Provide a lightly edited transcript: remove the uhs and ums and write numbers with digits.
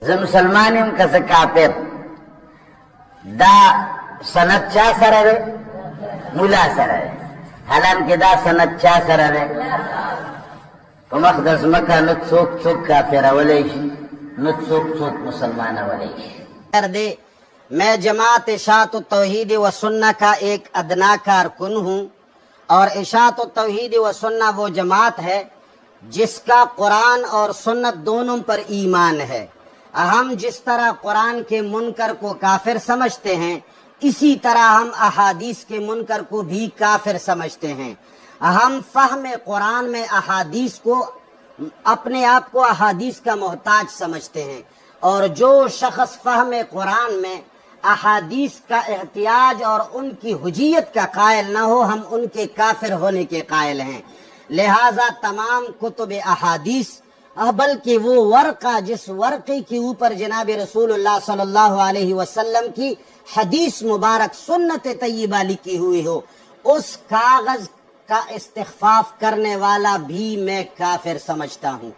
زه مسلمان یم که زه کافر، دا سند چا سره دی؟ مولا سره دی. حالانکه دا سند چا سره دی؟ په مخ د ځمکه نه څوک څوک کافرولی شي، نه څوک څوک مسلمانولی شي. میں جماعت اشاعت التوحید و سنہ کا ایک ادنا کارکن ہوں، اور اشاعت التوحید و سنہ وہ جماعت ہے جس کا قرآن اور سنت دونوں پر ایمان ہے. ہم جس طرح قرآن کے منکر کو کافر سمجھتے ہیں، اسی طرح ہم احادیث کے منکر کو بھی کافر سمجھتے ہیں. ہم فہم قرآن میں احادیث کو اپنے آپ کو احادیث کا محتاج سمجھتے ہیں، اور جو شخص فہم قرآن میں احادیث کا احتیاج اور ان کی حجیت کا قائل نہ ہو، ہم ان کے کافر ہونے کے قائل ہیں. لہذا تمام کتب احادیث، بلکہ وہ ورقہ جس ورقے کے اوپر جناب رسول اللہ صلی اللہ علیہ وسلم کی حدیث مبارک سنت طیبہ لکھی ہوئی ہو، اس کاغذ کا استخفاف کرنے والا بھی میں کافر سمجھتا ہوں.